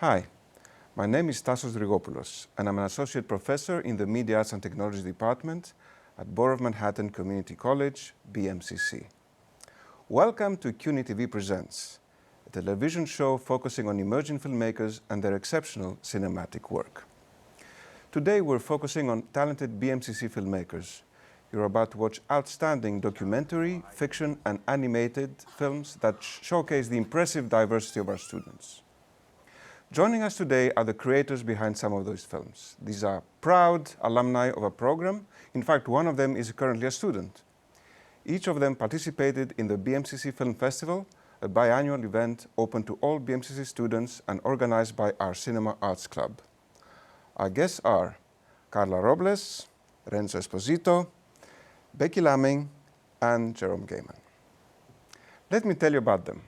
Hi, my name is Tassos Rigopoulos, and I'm an associate professor in the Media Arts and Technology Department at Borough of Manhattan Community College, BMCC. Welcome to CUNY TV Presents, a television show focusing on emerging filmmakers and their exceptional cinematic work. Today we're focusing on talented BMCC filmmakers. You're about to watch outstanding documentary, fiction, and animated films that showcase the impressive diversity of our students. Joining us today are the creators behind some of those films. These are proud alumni of our program. In fact, one of them is currently a student. Each of them participated in the BMCC Film Festival, a biannual event open to all BMCC students and organized by our Cinema Arts Club. Our guests are Carla Robles, Renzo Esposito, Becky Lamming, and Jerome Gayman. Let me tell you about them.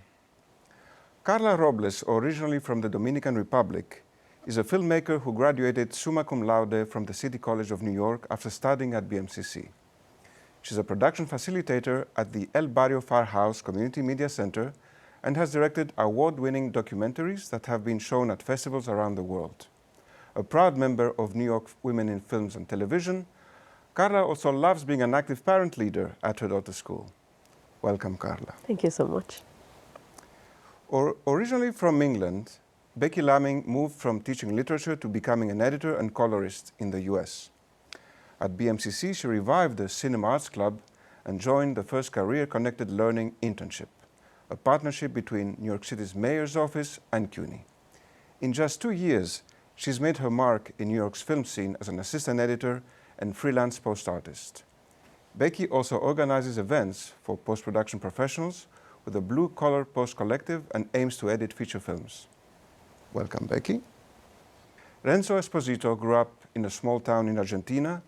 Carla Robles, originally from the Dominican Republic, is a filmmaker who graduated summa cum laude from the City College of New York after studying at BMCC. She's a production facilitator at the El Barrio Farhouse Community Media Center and has directed award-winning documentaries that have been shown at festivals around the world. A proud member of New York Women in Films and Television, Carla also loves being an active parent leader at her daughter's school. Welcome, Carla. Thank you so much. Originally from England, Becky Lamming moved from teaching literature to becoming an editor and colorist in the US. At BMCC, she revived the Cinema Arts Club and joined the first Career Connected Learning Internship, a partnership between New York City's Mayor's Office and CUNY. In just 2 years, she's made her mark in New York's film scene as an assistant editor and freelance post artist. Becky also organizes events for post-production professionals with the Blue Collar Post Collective and aims to edit feature films. Welcome, Becky. Renzo Esposito grew up in a small town in Argentina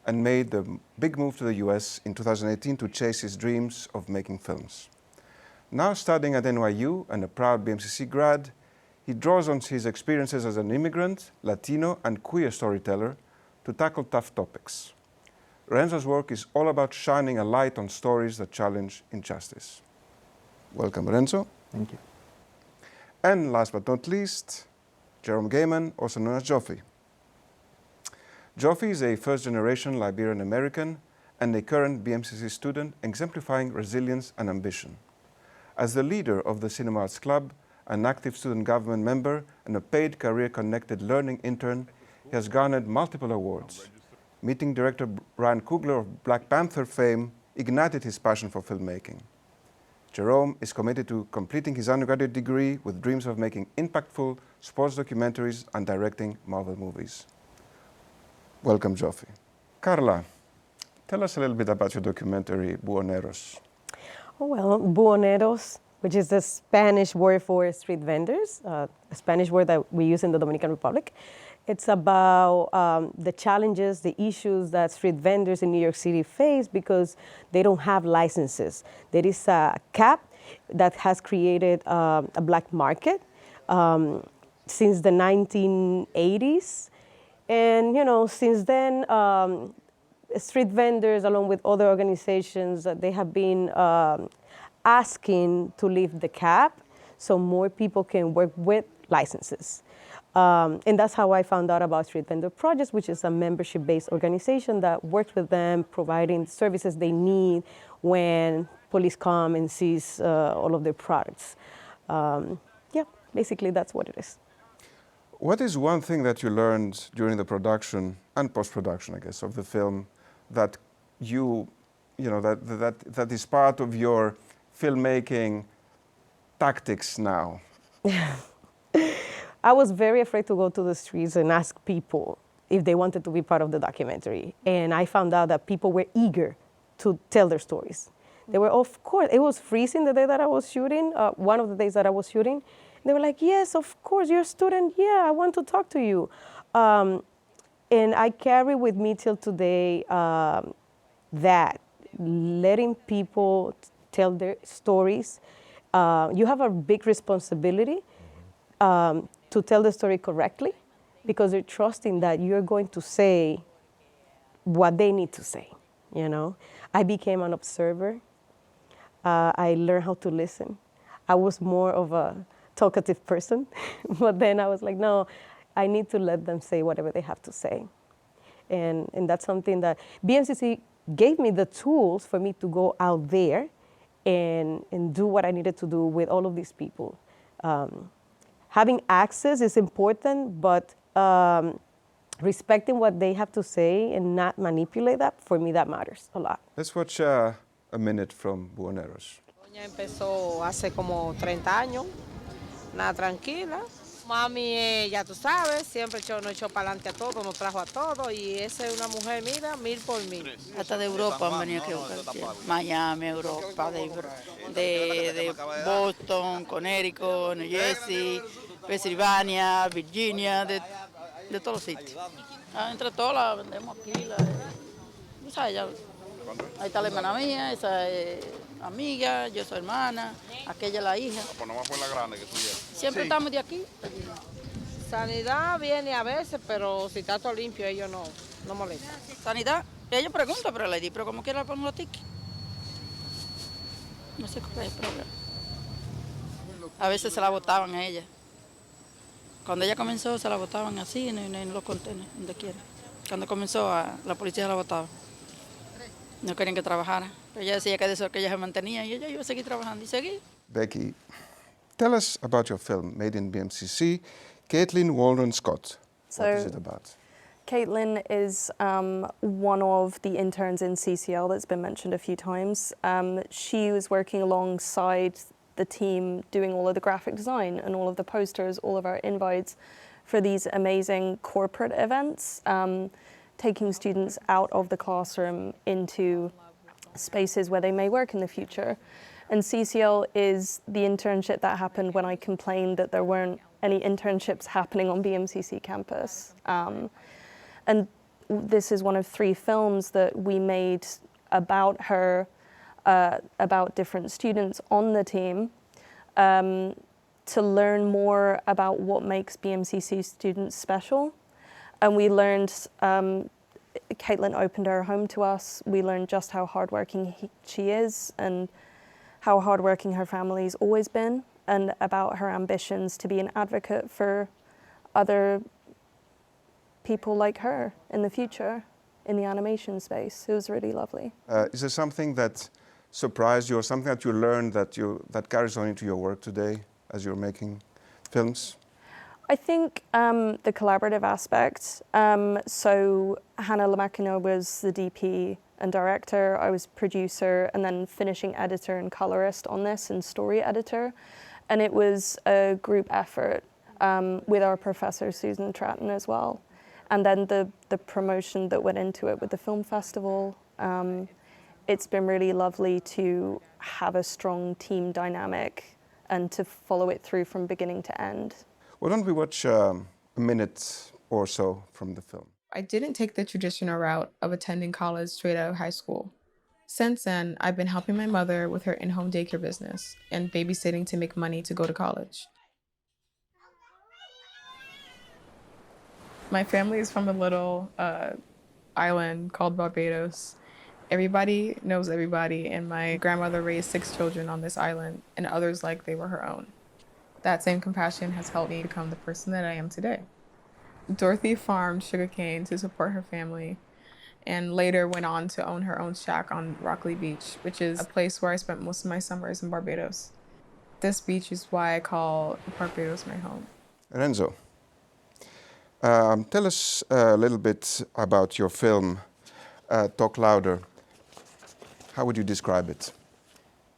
and made the big move to the US in 2018 to chase his dreams of making films. Now studying at NYU and a proud BMCC grad, he draws on his experiences as an immigrant, Latino, and queer storyteller to tackle tough topics. Renzo's work is all about shining a light on stories that challenge injustice. Welcome, Renzo. Thank you. And last but not least, Jerome Gayman, also known as Joffy. Joffy is a first-generation Liberian American and a current BMCC student exemplifying resilience and ambition. As the leader of the Cinema Arts Club, an active student government member, and a paid career-connected learning intern, he has garnered multiple awards. Meeting director Ryan Coogler of Black Panther fame ignited his passion for filmmaking. Jerome is committed to completing his undergraduate degree with dreams of making impactful sports documentaries and directing Marvel movies. Welcome, Joffy. Carla, tell us a little bit about your documentary, Buhoneros. Oh, well, Buhoneros, which is the Spanish word for street vendors, a Spanish word that we use in the Dominican Republic. It's about the challenges, the issues that street vendors in New York City face because they don't have licenses. There is a cap that has created a black market since the 1980s. And, you know, since then, street vendors, along with other organizations, they have been asking to lift the cap so more people can work with licenses. And that's how I found out about Street Vendor Projects, which is a membership-based organization that works with them, providing services they need when police come and seize all of their products. Yeah, basically that's what it is. What is one thing that you learned during the production and post-production, I guess, of the film that that is part of your filmmaking tactics now? I was very afraid to go to the streets and ask people if they wanted to be part of the documentary. And I found out that people were eager to tell their stories. They were, of course, it was freezing the day that I was shooting, one of the days that I was shooting. They were like, yes, of course, you're a student. Yeah, I want to talk to you. And I carry with me till today that letting people tell their stories, you have a big responsibility to tell the story correctly because you're trusting that you're going to say what they need to say, you know. I became an observer. I learned how to listen. I was more of a talkative person. But then I was like, no, I need to let them say whatever they have to say. And that's something that BMCC gave me the tools for me to go out there and do what I needed to do with all of these people. Having access is important, but respecting what they have to say and not manipulate that, for me, that matters a lot. Let's watch a minute from Buhoneros. Doña empezó hace como 30 años, nada tranquila. Mami, ya tú sabes, siempre nos echó para adelante a todo, nos trajo a todo y esa es una mujer, mira, 1000 por 1000. Hasta de Europa han venido aquí a buscar. Miami, Europa, de Boston, Connecticut, New Jersey, Pensilvania, Virginia, de todos los sitios. Entre todos la vendemos aquí. ¿No sabes? Ya, ahí está la hermana mía, esa es amiga, yo soy hermana, aquella es la hija. Pues nomás fue la grande que subieron. Siempre estamos de aquí. Sanidad viene a veces, pero si está todo limpio, ellos no molestan. Sanidad, ellos preguntan, pero le di, pero como quiera le pongo los tickets. No sé cuál es el problema. A veces se la botaban a ella. Cuando ella comenzó, se la botaban así en los contenedores, donde quiera. Cuando comenzó, la policía la botaba. No querían que trabajara. Pero ella decía que de eso que ella se mantenía y ella iba a seguir trabajando y seguir. Becky, tell us about your film, made in BMCC, Caitlin Walden Scott. What is it about? Caitlin is one of the interns in CCL that's been mentioned a few times. She was working alongside the team doing all of the graphic design and all of the posters, all of our invites for these amazing corporate events, taking students out of the classroom into spaces where they may work in the future. And CCL is the internship that happened when I complained that there weren't any internships happening on BMCC campus. And this is one of 3 films that we made about her, about different students on the team, to learn more about what makes BMCC students special. And we learned, Caitlin opened her home to us. We learned just how hardworking she is and how hardworking her family's always been, and about her ambitions to be an advocate for other people like her in the future in the animation space. It was really lovely. Is there something that surprised you or something that you learned that carries on into your work today as you're making films? I think the collaborative aspect. So Hannah Lamakino was the DP and director. I was producer and then finishing editor and colorist on this and story editor. And it was a group effort with our professor, Susan Tratton, as well. And then the promotion that went into it with the film festival. It's been really lovely to have a strong team dynamic and to follow it through from beginning to end. Why don't we watch a minute or so from the film? I didn't take the traditional route of attending college straight out of high school. Since then, I've been helping my mother with her in-home daycare business and babysitting to make money to go to college. My family is from a little island called Barbados. Everybody knows everybody, and my grandmother raised 6 children on this island, and others like they were her own. That same compassion has helped me become the person that I am today. Dorothy farmed sugarcane to support her family, and later went on to own her own shack on Rockley Beach, which is a place where I spent most of my summers in Barbados. This beach is why I call Barbados my home. Renzo, tell us a little bit about your film, Talk Louder. How would you describe it?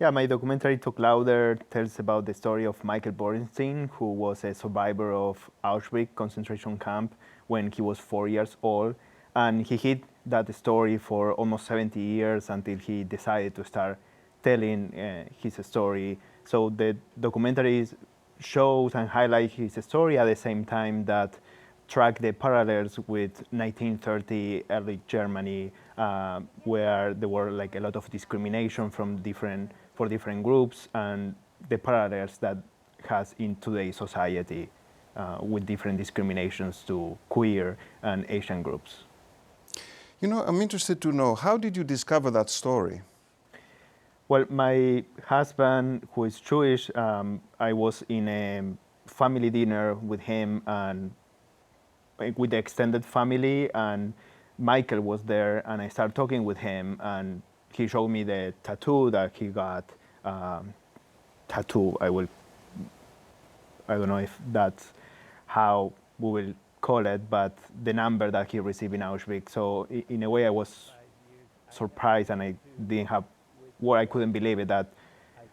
Yeah, my documentary Talk Louder tells about the story of Michael Borenstein, who was a survivor of Auschwitz concentration camp when he was 4 years old. And he hid that story for almost 70 years until he decided to start telling his story. So the documentary shows and highlights his story at the same time that track the parallels with 1930 early Germany, where there were like a lot of discrimination for different groups, and the parallels that has in today's society with different discriminations to queer and Asian groups. You know, I'm interested to know, how did you discover that story? Well, my husband, who is Jewish, I was in a family dinner with him and with the extended family, and Michael was there, and I started talking with him, and he showed me the tattoo that he got. Tattoo, I don't know if that's how we will call it, but the number that he received in Auschwitz. So in a way, I was surprised, and I didn't have, well, I couldn't believe it, that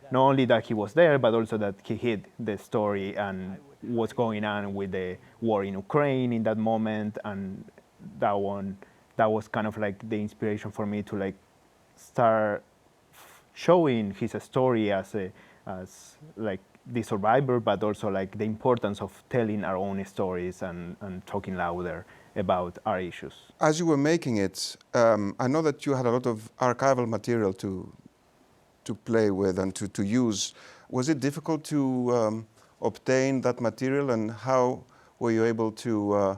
not only that he was there, but also that he hid the story and what's going on with the war in Ukraine in that moment. And that was kind of like the inspiration for me to like start showing his story as like the survivor, but also like the importance of telling our own stories and talking louder about our issues. As you were making it, I know that you had a lot of archival material to play with and to use. Was it difficult to obtain that material, and how were you able to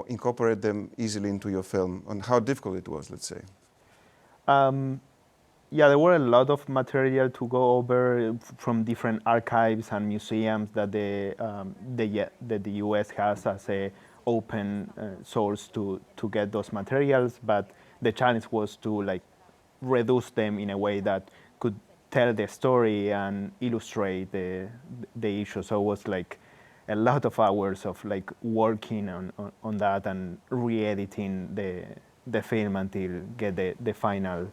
incorporate them easily into your film, and how difficult it was, let's say? Yeah, there were a lot of material to go over from different archives and museums that the US has as a open source to get those materials. But the challenge was to like reduce them in a way that could tell the story and illustrate the issue. So it was like a lot of hours of like working on that and re-editing the film until get the final.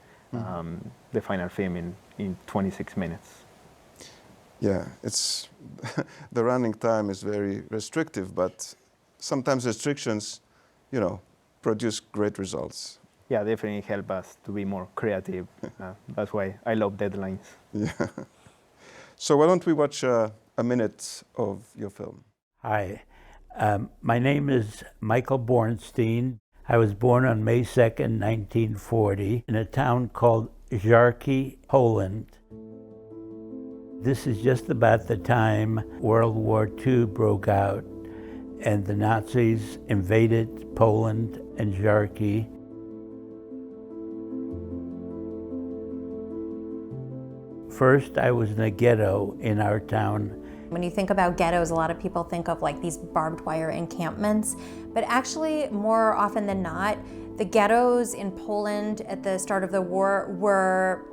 The final film in 26 minutes. Yeah, it's the running time is very restrictive, but sometimes restrictions, produce great results. Yeah, definitely help us to be more creative. That's why I love deadlines. Yeah. So why don't we watch a minute of your film? Hi, my name is Michael Bornstein. I was born on May 2nd, 1940, in a town called Żarki, Poland. This is just about the time World War II broke out and the Nazis invaded Poland and Żarki. First, I was in a ghetto in our town. When you think about ghettos, a lot of people think of like these barbed wire encampments, but actually more often than not, the ghettos in Poland at the start of the war were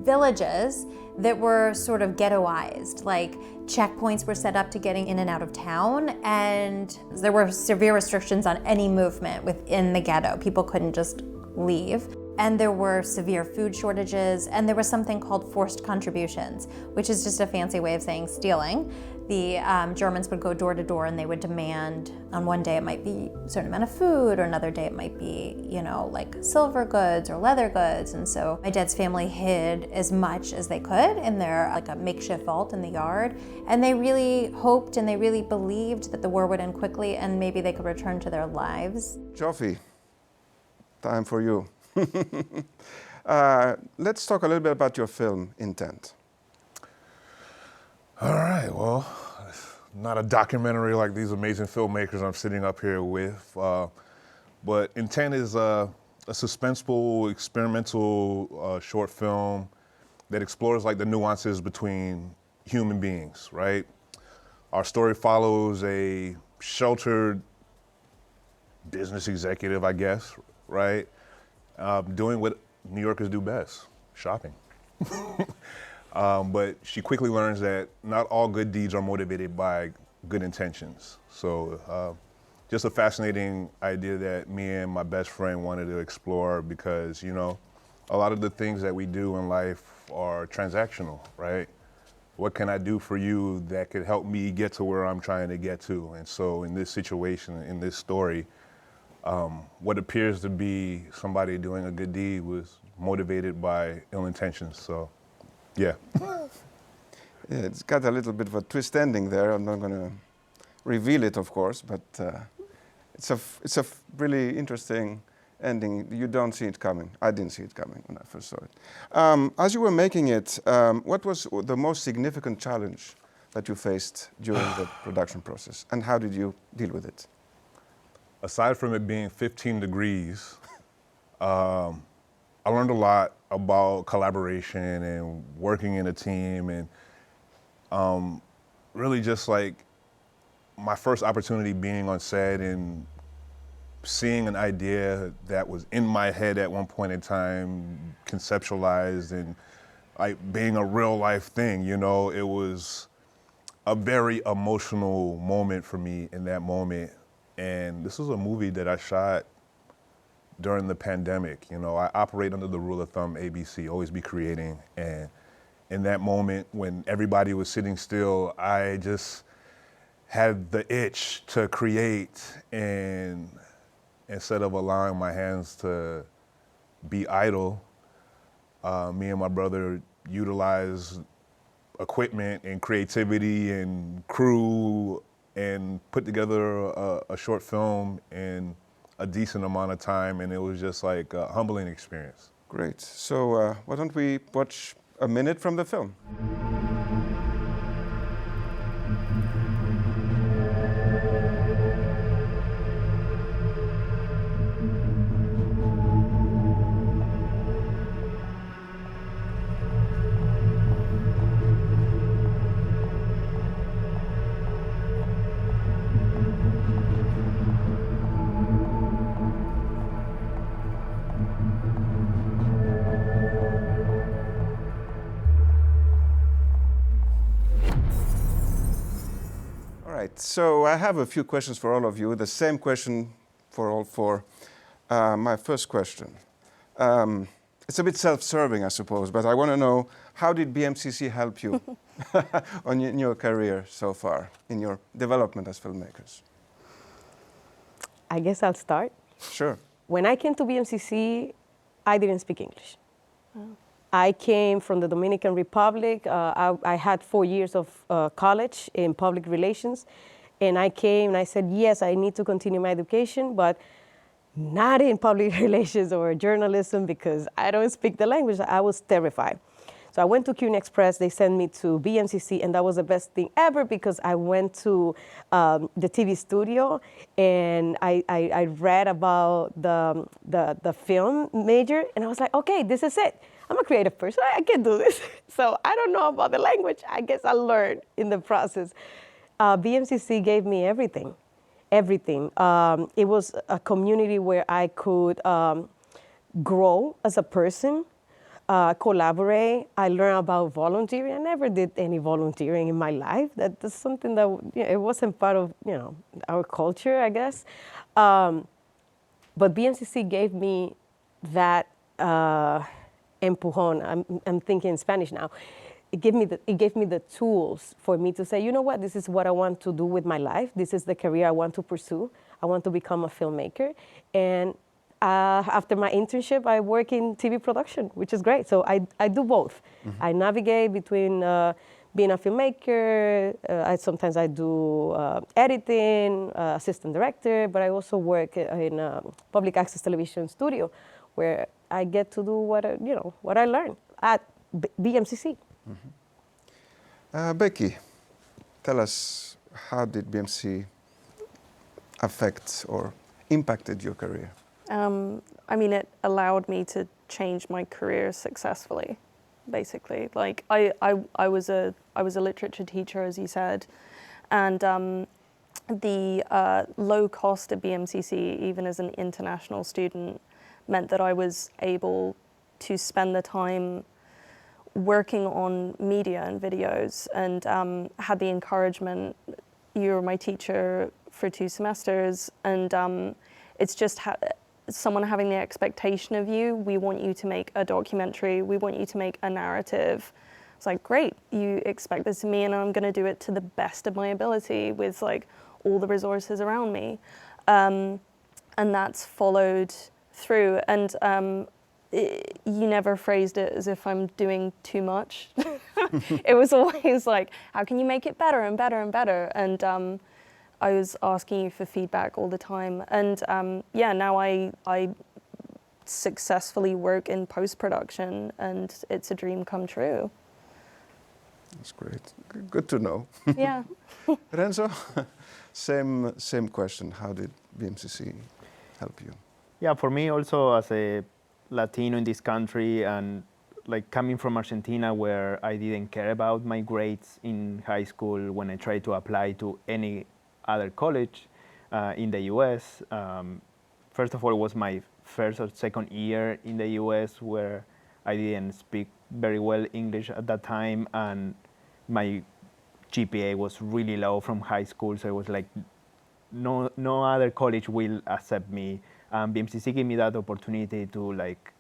villages that were sort of ghettoized. Like checkpoints were set up to getting in and out of town, and there were severe restrictions on any movement within the ghetto. People couldn't just leave. And there were severe food shortages, and there was something called forced contributions, which is just a fancy way of saying stealing. The Germans would go door to door and they would demand, on one day it might be a certain amount of food, or another day it might be, like silver goods or leather goods. And so my dad's family hid as much as they could in their, like a makeshift vault in the yard. And they really hoped and they really believed that the war would end quickly and maybe they could return to their lives. Jofi, time for you. Let's talk a little bit about your film, Intent. All right, well, not a documentary like these amazing filmmakers I'm sitting up here with, but Intent is a suspenseful, experimental short film that explores like the nuances between human beings, right? Our story follows a sheltered business executive, I guess, right? Doing what New Yorkers do best, shopping. But she quickly learns that not all good deeds are motivated by good intentions. So just a fascinating idea that me and my best friend wanted to explore because, a lot of the things that we do in life are transactional, right? What can I do for you that could help me get to where I'm trying to get to? And so in this situation, in this story, what appears to be somebody doing a good deed was motivated by ill intentions. So, yeah. Yeah, it's got a little bit of a twist ending there. I'm not going to reveal it, of course, but it's a really interesting ending. You don't see it coming. I didn't see it coming when I first saw it. As you were making it, what was the most significant challenge that you faced during the production process, and how did you deal with it? Aside from it being 15 degrees, I learned a lot about collaboration and working in a team, and really just like my first opportunity being on set and seeing an idea that was in my head at one point in time, conceptualized and like being a real life thing, you know, it was a very emotional moment for me in that moment. And this was a movie that I shot during the pandemic. You know, I operate under the rule of thumb ABC, always be creating. And in that moment when everybody was sitting still, I just had the itch to create, and instead of allowing my hands to be idle, me and my brother utilized equipment and creativity and crew and put together a short film in a decent amount of time, and it was just like a humbling experience. Great. So why don't we watch a minute from the film? So I have a few questions for all of you. The same question for all four. My first question. It's a bit self-serving, I suppose, but I want to know, how did BMCC help you in your career so far, in your development as filmmakers? I guess I'll start. Sure. When I came to BMCC, I didn't speak English. I came from the Dominican Republic. I had 4 years of college in public relations. And I came and I said, yes, I need to continue my education, but not in public relations or journalism because I don't speak the language. I was terrified. So I went to CUNY Express. They sent me to BMCC, and that was the best thing ever because I went to the TV studio and I read about the film major, and I was like, okay, this is it. I'm a creative person. I can do this. So I don't know about the language. I guess I learned in the process. BMCC gave me everything, everything. It was a community where I could grow as a person, collaborate. I learned about volunteering. I never did any volunteering in my life. That's something that, you know, it wasn't part of, you know, our culture, I guess. But BMCC gave me that empujón. I'm thinking in Spanish now. It gave me the tools for me to say, you know what, this is what I want to do with my life. This is the career I want to pursue. I want to become a filmmaker. And after my internship, I work in TV production, which is great. So I do both. Mm-hmm. I navigate between being a filmmaker. Sometimes I do editing, assistant director, but I also work in a public access television studio where I get to do what I learned at BMCC. Mm-hmm. Becky, tell us, how did BMC affect or impacted your career? I mean, it allowed me to change my career successfully, basically. Like, I was a literature teacher, as you said, and the low cost at BMCC, even as an international student, meant that I was able to spend the time working on media and videos, and had the encouragement. You were my teacher for 2 semesters, and it's just someone having the expectation of you. We want you to make a documentary. We want you to make a narrative. It's like, great, you expect this of me, and I'm going to do it to the best of my ability with like all the resources around me, and that's followed through. And you never phrased it as if I'm doing too much. It was always like, how can you make it better and better and better? And I was asking you for feedback all the time. And yeah, now I successfully work in post-production, and it's a dream come true. That's great. Good to know. Yeah. Renzo, same question. How did BMCC help you? Yeah, for me also as a Latino in this country, and like coming from Argentina, where I didn't care about my grades in high school when I tried to apply to any other college in the US. First of all, it was my first or second year in the US where I didn't speak very well English at that time, and my GPA was really low from high school, so it was like no other college will accept me. BMCC gave me that opportunity to like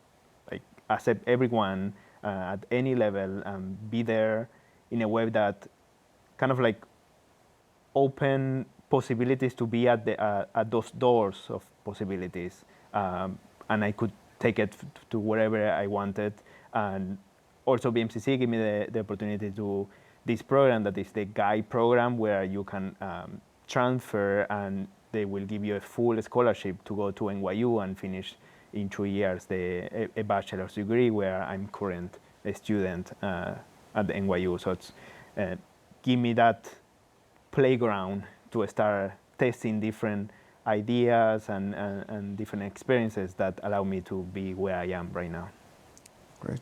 accept everyone at any level and be there in a way that kind of like open possibilities to be at those doors of possibilities, and I could take it to wherever I wanted. And also BMCC gave me the opportunity to this program that is the guide program, where you can transfer and they will give you a full scholarship to go to NYU and finish in 2 years a bachelor's degree, where I'm current a student at the NYU. So it's give me that playground to start testing different ideas and different experiences that allow me to be where I am right now. Great.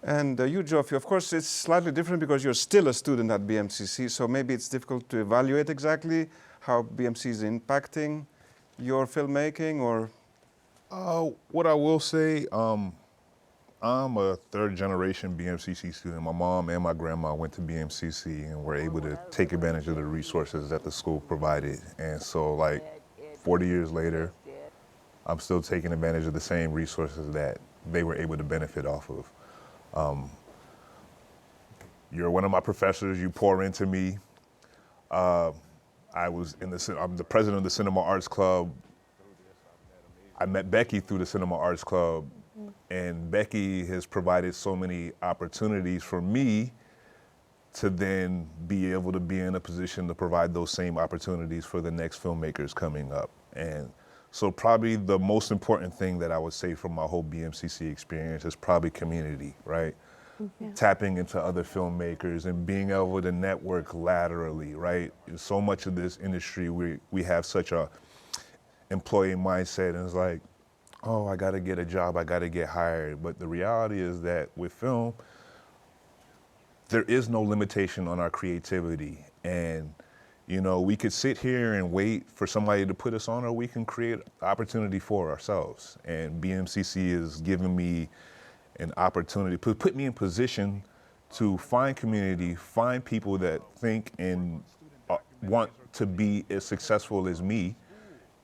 And you, Joffy, of course, it's slightly different because you're still a student at BMCC, so maybe it's difficult to evaluate exactly how BMC is impacting your filmmaking, or? What I will say, I'm a third-generation BMCC student. My mom and my grandma went to BMCC and were able to take advantage of the resources that the school provided. And so, like, 40 years later, I'm still taking advantage of the same resources that they were able to benefit off of. You're one of my professors. You pour into me. I'm the president of the Cinema Arts Club. I met Becky through the Cinema Arts Club, and Becky has provided so many opportunities for me to then be able to be in a position to provide those same opportunities for the next filmmakers coming up. And so probably the most important thing that I would say from my whole BMCC experience is probably community, right? Yeah. Tapping into other filmmakers and being able to network laterally, right? In so much of this industry, we have such a employee mindset, and it's like, oh, I gotta get a job, I gotta get hired. But the reality is that with film, there is no limitation on our creativity. And you know, we could sit here and wait for somebody to put us on, or we can create opportunity for ourselves. And BMCC is giving me an opportunity, put me in position to find community, find people that think and want to be as successful as me,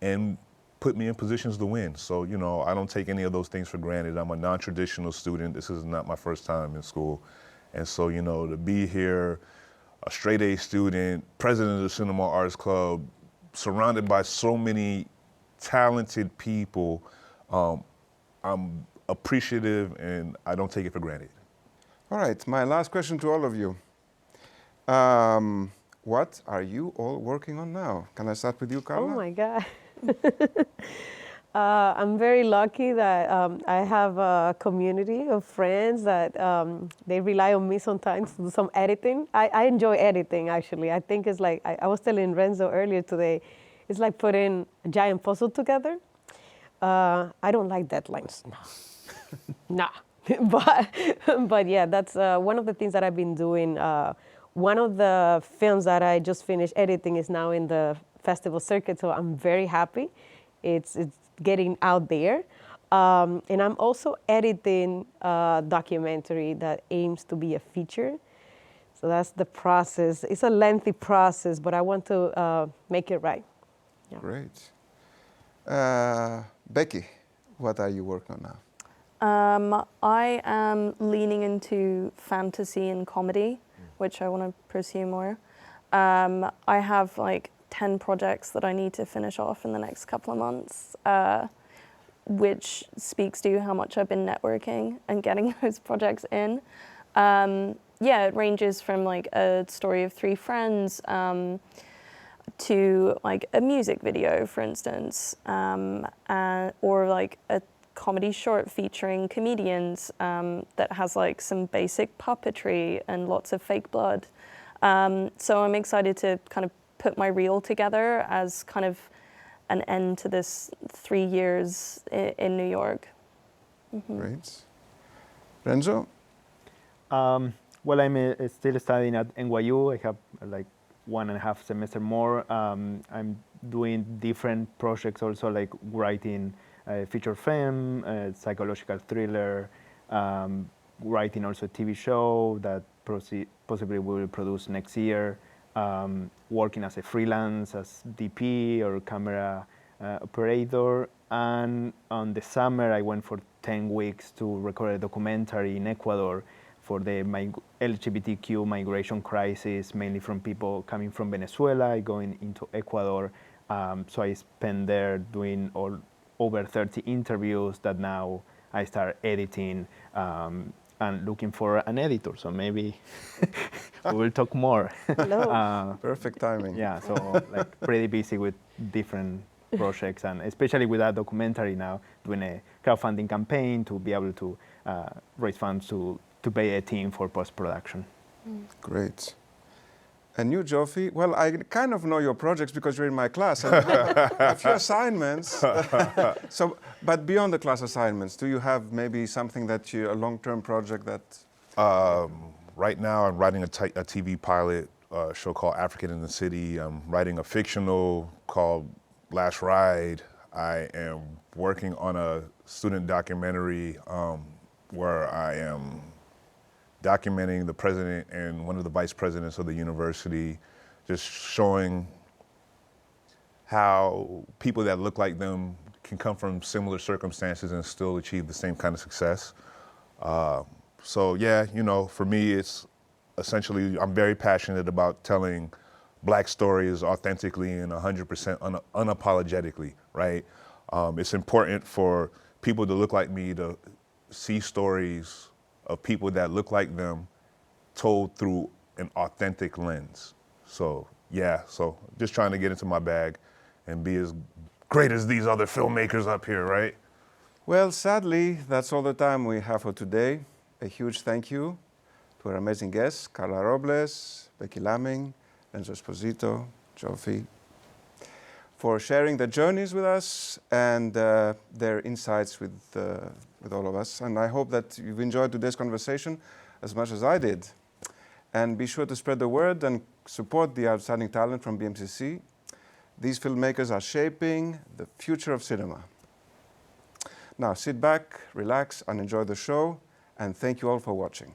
and put me in positions to win. So, you know, I don't take any of those things for granted. I'm a non-traditional student. This is not my first time in school. And so, you know, to be here, a straight A student, president of the Cinema Arts Club, surrounded by so many talented people, I'm appreciative and I don't take it for granted. All right, my last question to all of you. What are you all working on now? Can I start with you, Carla? Oh my God. I'm very lucky that I have a community of friends that they rely on me sometimes to do some editing. I enjoy editing, actually. I think it's like, I was telling Renzo earlier today, it's like putting a giant puzzle together. I don't like deadlines. Nah. But yeah, that's one of the things that I've been doing. One of the films that I just finished editing is now in the festival circuit, so I'm very happy. It's getting out there. And I'm also editing a documentary that aims to be a feature. So that's the process. It's a lengthy process, but I want to make it right. Yeah. Great. Becky, what are you working on now? I am leaning into fantasy and comedy, which I want to pursue more. I have like 10 projects that I need to finish off in the next couple of months, which speaks to how much I've been networking and getting those projects in. Yeah, it ranges from like a story of 3 friends to like a music video, for instance, or like a comedy short featuring comedians that has like some basic puppetry and lots of fake blood. So I'm excited to kind of put my reel together as kind of an end to this 3 years in New York. Great. Renzo? Well, I'm still studying at NYU. I have like 1.5 semester more. I'm doing different projects also, like writing feature film, psychological thriller, writing also a TV show that possibly we will produce next year, working as a freelance, as DP or camera operator. And on the summer, I went for 10 weeks to record a documentary in Ecuador for the LGBTQ migration crisis, mainly from people coming from Venezuela going into Ecuador. So I spent there doing over 30 interviews that now I start editing and looking for an editor. So maybe we will talk more. Hello. Perfect timing. Yeah, so like pretty busy with different projects, and especially with that documentary now, doing a crowdfunding campaign to be able to raise funds to pay a team for post-production. Great. And you, Jofi? Well, I kind of know your projects because you're in my class. And a few assignments. But beyond the class assignments, do you have maybe something that a long-term project that? Right now, I'm writing a TV pilot show called African in the City. I'm writing a fictional called Last Ride. I am working on a student documentary where I am documenting the president and one of the vice presidents of the university, just showing how people that look like them can come from similar circumstances and still achieve the same kind of success. So yeah, you know, for me, it's essentially, I'm very passionate about telling Black stories authentically and 100% unapologetically, right? It's important for people to look like me to see stories of people that look like them told through an authentic lens. So yeah, so just trying to get into my bag and be as great as these other filmmakers up here, right? Well, sadly, that's all the time we have for today. A huge thank you to our amazing guests, Carla Robles, Becky Lamming, Renzo Esposito, Jofi, for sharing their journeys with us and their insights with all of us. And I hope that you've enjoyed today's conversation as much as I did. And be sure to spread the word and support the outstanding talent from BMCC. These filmmakers are shaping the future of cinema. Now sit back, relax, and enjoy the show. And thank you all for watching.